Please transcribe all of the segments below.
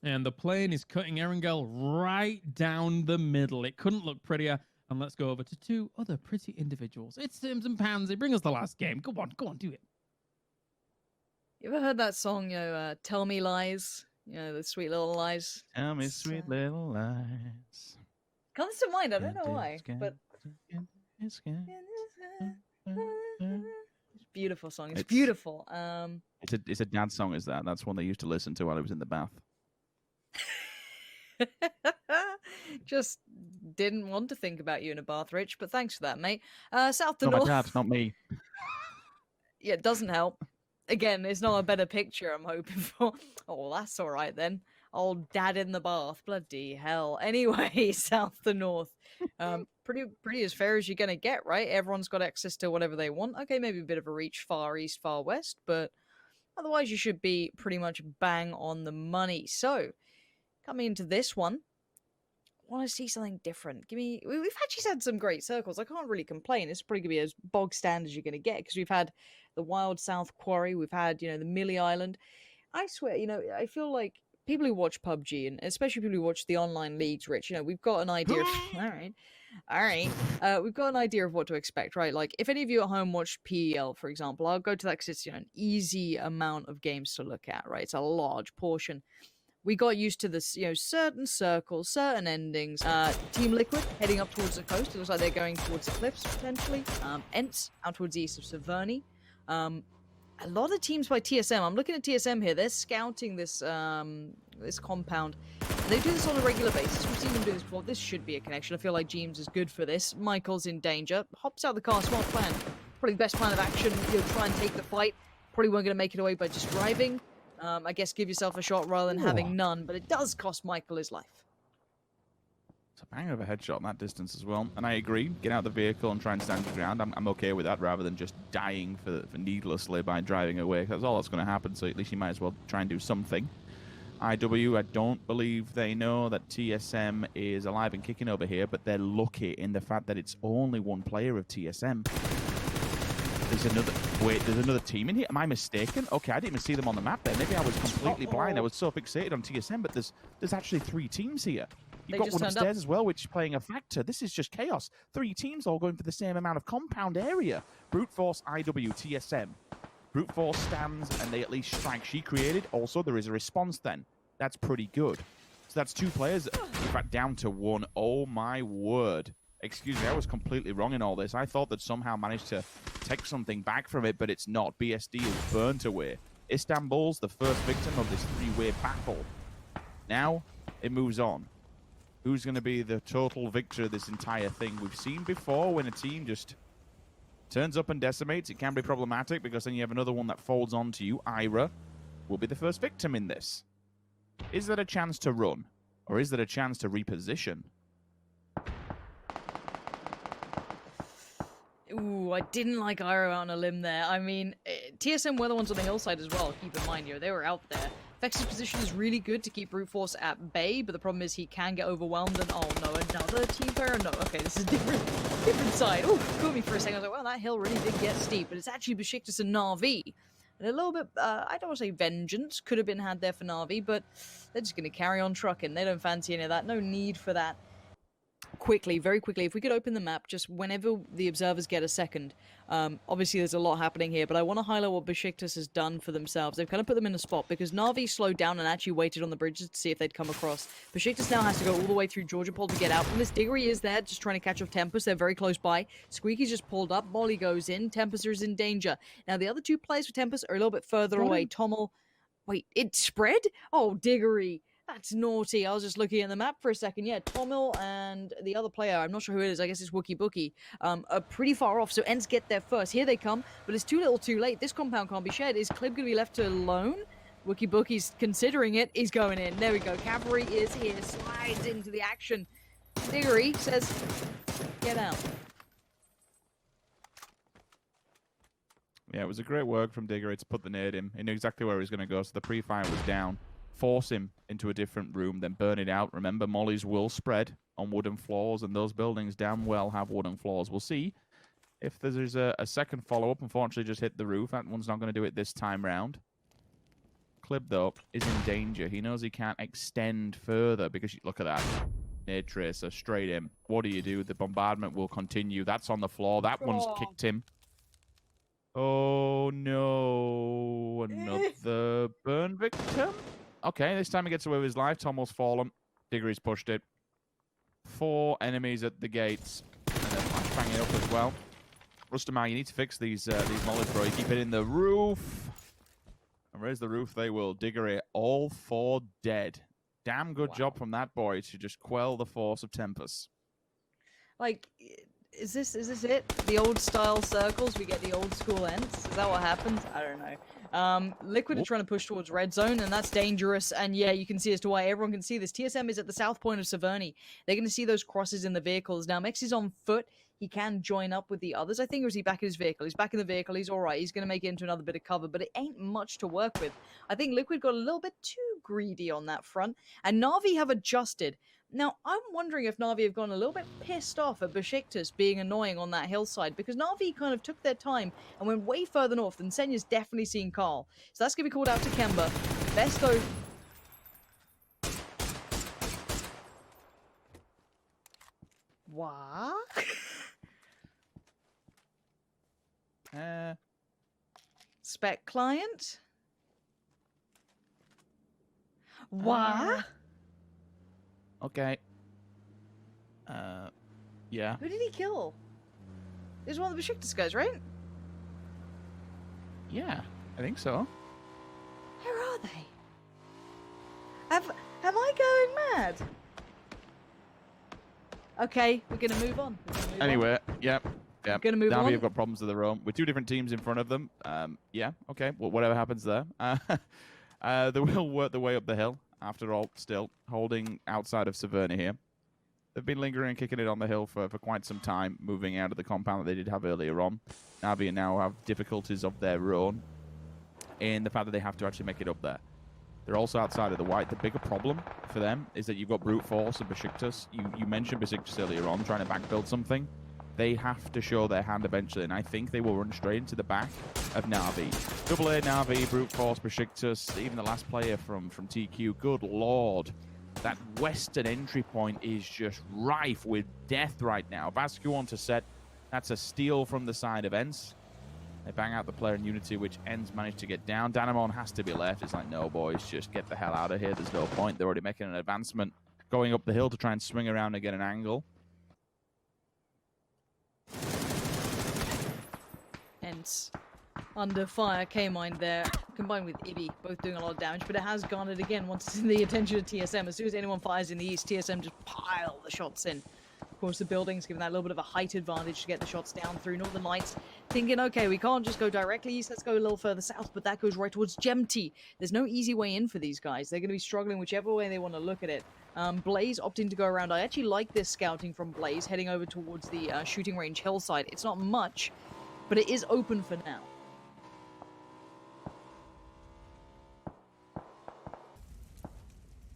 And the plane is cutting Erangel right down the middle. It couldn't look prettier. And let's go over to two other pretty individuals. It's Sims and Pansy. Bring us the last game. Go on, do it. You ever heard that song, Tell Me Lies? You know, the sweet little lies. Tell me sweet little lies. Comes to mind, I don't know why. But it's a beautiful song. It's beautiful. It's a dad song, is that? That's one they used to listen to while he was in the bath. Just didn't want to think about you in a bath, Rich, but thanks for that, mate. South to Not north. my dad, not me. Yeah, it doesn't help. Again, it's not a better picture I'm hoping for. Oh, that's all right then. Old dad in the bath. Bloody hell. Anyway, south to north. Pretty as fair as you're going to get, right? Everyone's got access to whatever they want. Okay, maybe a bit of a reach far east, far west, but otherwise you should be pretty much bang on the money. So, coming into this one, I want to see something different. We've actually had some great circles. I can't really complain. It's probably going to be as bog standard as you're going to get because we've had the Wild South Quarry. We've had, the Millie Island. I swear, I feel like people who watch PUBG and especially people who watch the online leagues, Rich, we've got an idea of, all right. We've got an idea of what to expect, right? Like if any of you at home watched PEL, for example, I'll go to that because it's, an easy amount of games to look at, right? It's a large portion. We got used to this, certain circles, certain endings. Team Liquid heading up towards the coast. It looks like they're going towards the cliffs, potentially. Ents out towards the east of Severny. A lot of teams by TSM. I'm looking at TSM here. They're scouting this this compound. They do this on a regular basis. We've seen them do this before. This should be a connection. I feel like James is good for this. Michael's in danger. Hops out the car. Smart plan. Probably the best plan of action. You'll try and take the fight. Probably weren't going to make it away by just driving. I guess give yourself a shot rather than having none, but it does cost Michael his life. It's a bang of a headshot in that distance as well. And I agree, get out of the vehicle and try and stand your ground. I'm okay with that rather than just dying for needlessly by driving away. That's all that's going to happen, so at least you might as well try and do something. IW, I don't believe they know that TSM is alive and kicking over here, but they're lucky in the fact that it's only one player of TSM. There's another team in here. Am I mistaken? Okay, I didn't even see them on the map there. Maybe I was completely blind. I was so fixated on TSM, but there's actually 3 teams here. You've got one upstairs as well, which is playing a factor. This is just chaos. 3 teams all going for the same amount of compound area. Brute Force, IW, TSM. Brute Force stands, and they at least strike she created. Also, there is a response then. That's pretty good. So that's 2 players, in fact, down to 1. Oh, my word. Excuse me, I was completely wrong in all this. I thought that somehow managed to take something back from it, but it's not. BSD is burnt away. Istanbul's the first victim of this 3-way battle. Now, it moves on. Who's going to be the total victor of this entire thing? We've seen before when a team just turns up and decimates. It can be problematic because then you have another one that folds onto you. Ira will be the first victim in this. Is there a chance to run? Or is there a chance to reposition? Ooh, I didn't like Iro out on a limb there. I mean, TSM were the ones on the hillside as well, keep in mind, they were out there. Vex's position is really good to keep Brute Force at bay, but the problem is he can get overwhelmed and, oh no, another team player? No, okay, this is different side. Oh, caught me for a second. I was like, well, that hill really did get steep, but it's actually Besiktas and NaVi. And a little bit, I don't want to say vengeance, could have been had there for NaVi, but they're just going to carry on trucking. They don't fancy any of that. No need for that. Very quickly, if we could open the map just whenever the observers get a second. Obviously, there's a lot happening here, but I want to highlight what Besiktas has done for themselves. They've kind of put them in a spot because NaVi slowed down and actually waited on the bridges to see if they'd come across. Besiktas now has to go all the way through Georgia Pole to get out from this. Diggory is there, just trying to catch off Tempest. They're very close by. Squeaky's just pulled up. Molly goes in. Tempest is in danger. Now, the other 2 players for Tempest are a little bit further away. Tommel... Wait, it spread? Oh, Diggory. That's naughty. I was just looking at the map for a second. Yeah, Tommel and the other player, I'm not sure who it is, I guess it's Wookie Bookie, are pretty far off, so Ents get there first. Here they come, but it's too little too late. This compound can't be shared. Is Clib going to be left alone? Wookie Bookie's considering it. He's going in. There we go. Cavalry is here. Slides into the action. Diggory says, get out. Yeah, it was a great work from Diggory to put the nade in. He knew exactly where he was going to go, so the pre-fire was down. Force him into a different room, then burn it out. Remember, mollies will spread on wooden floors, and those buildings damn well have wooden floors. We'll see if there's a second follow-up. Unfortunately, just hit the roof. That one's not going to do it this time round. Clib, though, is in danger. He knows he can't extend further because, look at that. Nade tracer, straight in. What do you do? The bombardment will continue. That's on the floor. That one's kicked him. Oh, no. Another burn victim? Okay, this time he gets away with his life. Tommel's fallen. Diggory's pushed it. 4 enemies at the gates. And they're flashbanging up as well. Rustamar, you need to fix these mollies, bro. You keep it in the roof. And raise the roof, they will. Diggory, all 4 dead. Damn good job from that boy to just quell the force of Tempest. Like, is this it? The old style circles, we get the old school ends? Is that what happens? I don't know. Liquid are trying to push towards red zone, and that's dangerous. And yeah, you can see as to why everyone can see this. TSM is at the south point of Severny. They're going to see those crosses in the vehicles. Now, Mex is on foot. He can join up with the others. I think, or is he back in his vehicle? He's back in the vehicle. He's all right. He's going to make it into another bit of cover, but it ain't much to work with. I think Liquid got a little bit too greedy on that front, and NaVi have adjusted. Now, I'm wondering if NaVi have gone a little bit pissed off at Besiktas being annoying on that hillside, because NaVi kind of took their time and went way further north, and Senya's definitely seen Carl. So that's going to be called out to Kemba. Besto... What? Spec client? What? Okay. Yeah. Who did he kill? It was one of the Besiktas guys, right? Yeah, I think so. Where are they? Am I going mad? Okay, we're gonna move on. Anyway, yep. Gonna move on. NaVi have got problems of their own with 2 different teams in front of them. Yeah, okay. Well, whatever happens there. They will work their way up the hill. After all, still holding outside of Severny here. They've been lingering and kicking it on the hill for quite some time, moving out of the compound that they did have earlier on. NaVi now have difficulties of their own in the fact that they have to actually make it up there. They're also outside of the white. The bigger problem for them is that you've got Brute Force and Besiktas. You mentioned Besiktas earlier on, trying to backbuild something. They have to show their hand eventually, and I think they will run straight into the back of NaVi. Double A, NaVi, Brute Force, Besiktas, even the last player from TQ. Good lord. That western entry point is just rife with death right now. Vascu on to set. That's a steal from the side of Ents. They bang out the player in Unity, which Ents managed to get down. Danamon has to be left. It's like, no, boys, just get the hell out of here. There's no point. They're already making an advancement, going up the hill to try and swing around and get an angle. Ents under fire, K-Mine there, combined with Ibby, both doing a lot of damage, but it has garnered again once it's in the attention of TSM. As soon as anyone fires in the east, TSM just pile the shots in. Of course, the building's giving that little bit of a height advantage to get the shots down through. Northern Lights thinking, okay, we can't just go directly east, let's go a little further south, but that goes right towards Gemty. There's no easy way in for these guys. They're going to be struggling whichever way they want to look at it. Blaze opting to go around. I actually like this scouting from Blaze, heading over towards the shooting range hillside. It's not much, but it is open for now.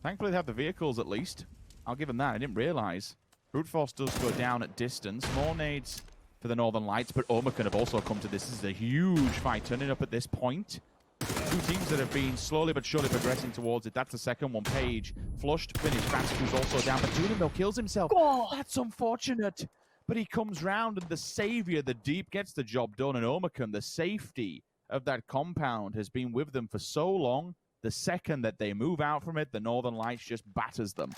Thankfully, they have the vehicles at least. I'll give them that. I didn't realize. Brute Force does go down at distance. More nades for the Northern Lights, but Omakan have also come to this. This is a huge fight turning up at this point. 2 teams that have been slowly but surely progressing towards it. That's the second one. Page flushed, finished. Vasquez also down, but Dunamil kills himself. Oh. That's unfortunate. But he comes round, and the savior, the Deep, gets the job done. And Omakan, the safety of that compound, has been with them for so long. The second that they move out from it, the Northern Lights just batters them.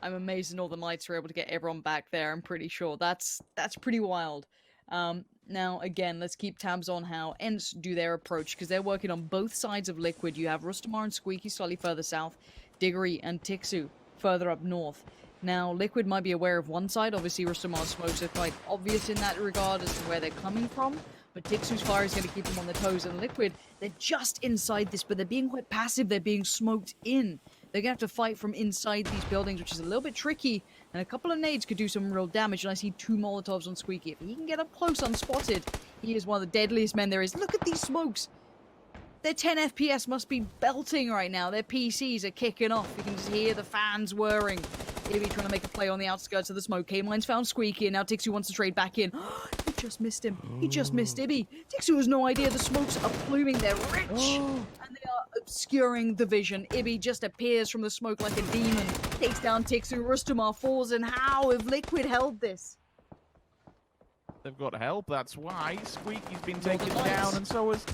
I'm amazed the Northern Lights are able to get everyone back there. I'm pretty sure that's pretty wild. Now, again, let's keep tabs on how Ents do their approach, because they're working on both sides of Liquid. You have Rustamar and Squeaky slightly further south, Diggory and Tixu further up north. Now, Liquid might be aware of one side. Obviously, Rustamar's smokes are quite obvious in that regard as to where they're coming from. But Tixu's fire is going to keep them on their toes. And Liquid, they're just inside this, but they're being quite passive. They're being smoked in. They're going to have to fight from inside these buildings, which is a little bit tricky. And a couple of nades could do some real damage. And I see 2 Molotovs on Squeaky. If he can get up close unspotted, he is one of the deadliest men there is. Look at these smokes. Their 10 FPS must be belting right now. Their PCs are kicking off. You can just hear the fans whirring. Maybe trying to make a play on the outskirts of the smoke. K-Mine's found Squeaky, and now Tixu wants to trade back in. He just missed him. He just missed Ibby. Tixu has no idea the smokes are pluming. They're rich. And they are obscuring the vision. Ibby just appears from the smoke like a demon. Takes down Tixu. Rustamar falls. And how have Liquid held this? They've got help, that's why. Squeaky's been taken down, and so has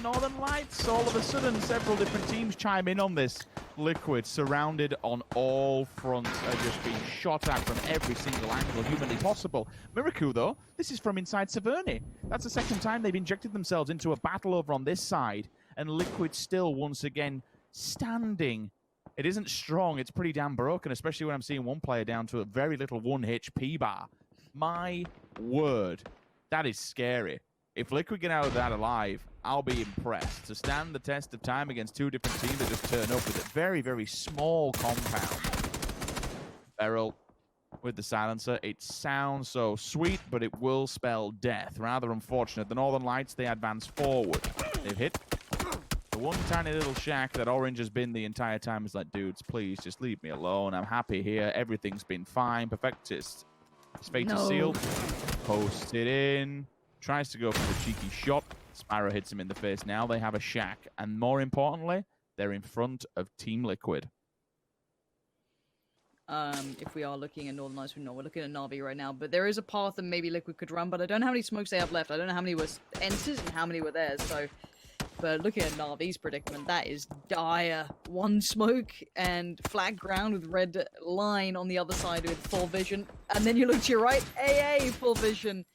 Northern Lights. All of a sudden, several different teams chime in on this. Liquid, surrounded on all fronts, are just being shot at from every single angle humanly possible. Miracle, though, this is from inside Severny. That's the second time they've injected themselves into a battle over on this side, and Liquid still, once again, standing. It isn't strong, it's pretty damn broken, especially when I'm seeing one player down to a very little 1 HP bar. My word, that is scary. If Liquid get out of that alive, I'll be impressed. To stand the test of time against two different teams that just turn up with a very, very small compound. Beryl with the silencer. It sounds so sweet, but it will spell death. Rather unfortunate. The Northern Lights, they advance forward. They've hit the one tiny little shack that Orange has been the entire time. Is like, dudes, please just leave me alone. I'm happy here. Everything's been fine. Perfectist. His fate is sealed. Posts it in. Tries to go for the cheeky shot. Sparrow hits him in the face. Now they have a shack. And more importantly, they're in front of Team Liquid. If we are looking at Northern Lights, we know we're looking at NaVi right now. But there is a path that maybe Liquid could run. But I don't know how many smokes they have left. I don't know how many were enters and how many were theirs. So, but looking at NaVi's predicament, that is dire. One smoke and flat ground with red line on the other side with full vision. And then you look to your right, AA, full vision.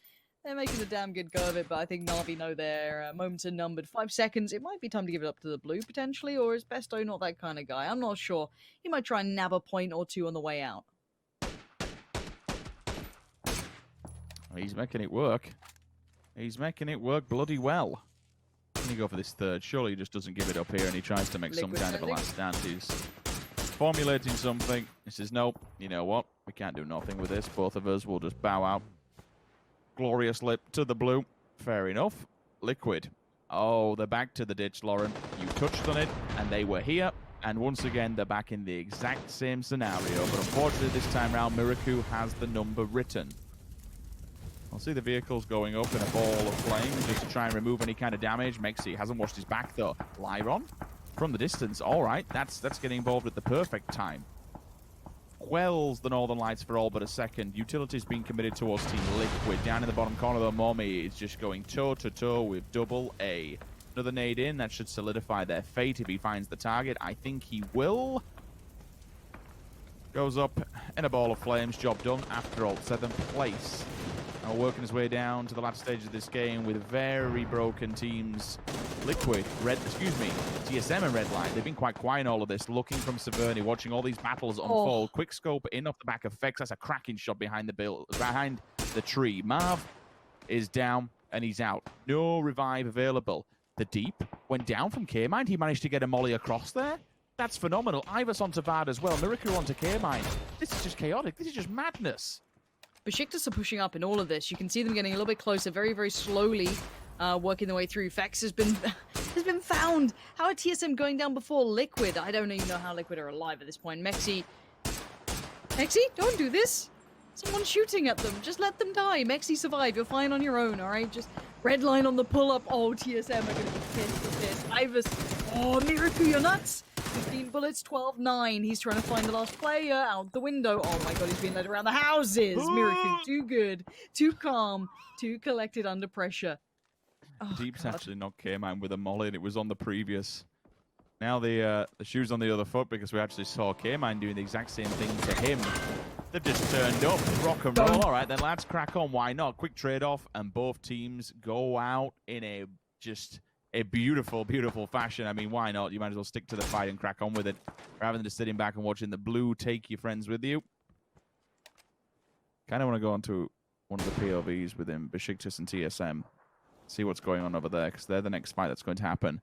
They're making a damn good go of it, but I think NaVi know their moments are numbered. 5 seconds, it might be time to give it up to the blue, potentially, or is Besto not that kind of guy? I'm not sure. He might try and nab a point or two on the way out. He's making it work. He's making it work bloody well. Can you go for this third? Surely he just doesn't give it up here, and he tries to make some kind of a last stand. He's formulating something. He says, nope, you know what? We can't do nothing with this. Both of us will just bow out. Glorious lip to the blue. Fair enough. Liquid. Oh, they're back to the ditch, Lauren. You touched on it, and they were here. And once again, they're back in the exact same scenario. But unfortunately, this time round, Miraku has the number written. I'll see the vehicles going up in a ball of flame just to try and remove any kind of damage. Mexi hasn't washed his back, though. Lyron from the distance. All right, that's getting involved at the perfect time. Quells the Northern Lights for all but a second. Utility's being committed towards Team Liquid. Down in the bottom corner, though, Mommy is just going toe-to-toe with double A. Another nade in. That should solidify their fate if he finds the target. I think he will. Goes up in a ball of flames. Job done after all. 7th place. Now working his way down to the last stage of this game with very broken teams. Liquid, TSM and Redline. They've been quite quiet in all of this, looking from Severny, watching all these battles unfold. Quick scope in off the back of Fex. That's a cracking shot behind the tree. Marv is down and he's out. No revive available. The Deep went down from K-Mine. He managed to get a molly across there. That's phenomenal. Ivers onto Vard as well. Miracle onto K-Mine. This is just chaotic. This is just madness. Besiktas are pushing up in all of this. You can see them getting a little bit closer, very, very slowly, working their way through. Fex has been found. How are TSM going down before Liquid? I don't even know how Liquid are alive at this point. Mexi, don't do this. Someone's shooting at them. Just let them die. Mexi, survive. You're fine on your own, all right? Just red line on the pull-up. Oh, TSM are going to be pissed with this. Ivers. Oh, Miracle, you're nuts. 15 bullets, 12-9. He's trying to find the last player out the window. Oh my god, he's being led around the houses. Miracle, too good, too calm, too collected under pressure. Oh, Deep's actually knocked K-Mine with a molly, and it was on the previous. Now the shoe's on the other foot because we actually saw K-Mine doing the exact same thing to him. They've just turned up, rock and roll. All right, then lads, crack on. Why not? Quick trade-off, and both teams go out in a beautiful, beautiful fashion. I mean, why not? You might as well stick to the fight and crack on with it, rather than just sitting back and watching the blue take your friends with you. Kind of want to go on to one of the POVs within Besiktas and TSM. See what's going on over there, because they're the next fight that's going to happen.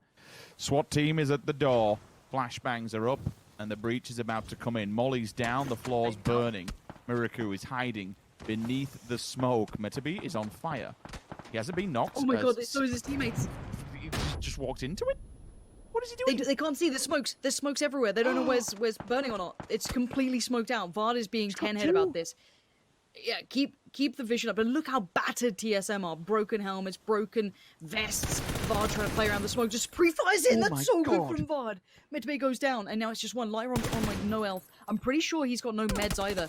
SWAT team is at the door. Flashbangs are up, and the breach is about to come in. Molly's down, the floor's burning. Miraku is hiding beneath the smoke. Metabi is on fire. He hasn't been knocked. Oh my god, so is his teammates. He just walked into it? What is he doing? They can't see the smokes. There's smokes everywhere. They don't know where's burning or not. It's completely smoked out. Vard is being 10-head about this. Yeah, keep the vision up. And look how battered TSM are. Broken helmets, broken vests. Vard trying to play around the smoke. Just pre-fires in. Oh That's my so God. good from Vard. Mid-to-bay goes down. And now it's just one. Lyron's on like no health. I'm pretty sure he's got no meds either.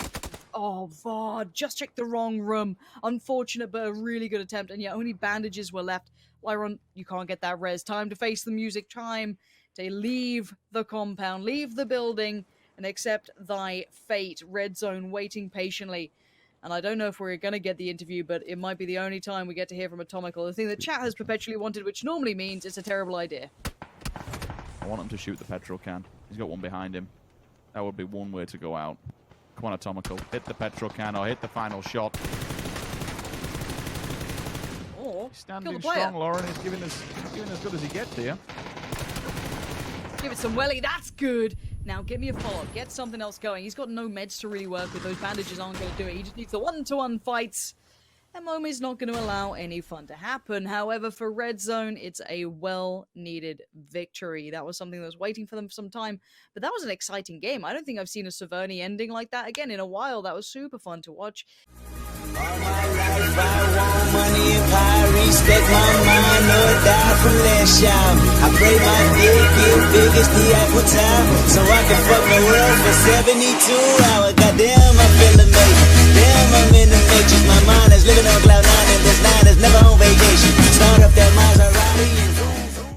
Oh, Vard just checked the wrong room. Unfortunate, but a really good attempt. And yeah, only bandages were left. Lyron, you can't get that res. Time to face the music. Time to leave the compound. Leave the building and accept thy fate. Red zone waiting patiently. And I don't know if we're going to get the interview, but it might be the only time we get to hear from Atomical. The thing that chat has perpetually wanted, which normally means it's a terrible idea. I want him to shoot the petrol can. He's got one behind him. That would be one way to go out. Come on, Atomical. Hit the petrol can or hit the final shot. Or He's kill standing the player. strong, Lauren. He's giving as good as he gets here. Give it some welly. That's good. Now get me a follow-up. Get something else going. He's got no meds to really work with. Those bandages aren't going to do it. He just needs the one-to-one fights. And Momi's not going to allow any fun to happen. However, for Red Zone, it's a well-needed victory. That was something that was waiting for them for some time. But that was an exciting game. I don't think I've seen a Severny ending like that again in a while. That was super fun to watch. All my life I want money and power, respect my mind, no die from last shot. I pray my dick get big as the Eiffel Tower, so I can fuck the world for 72 hours. Goddamn, I feel amazing.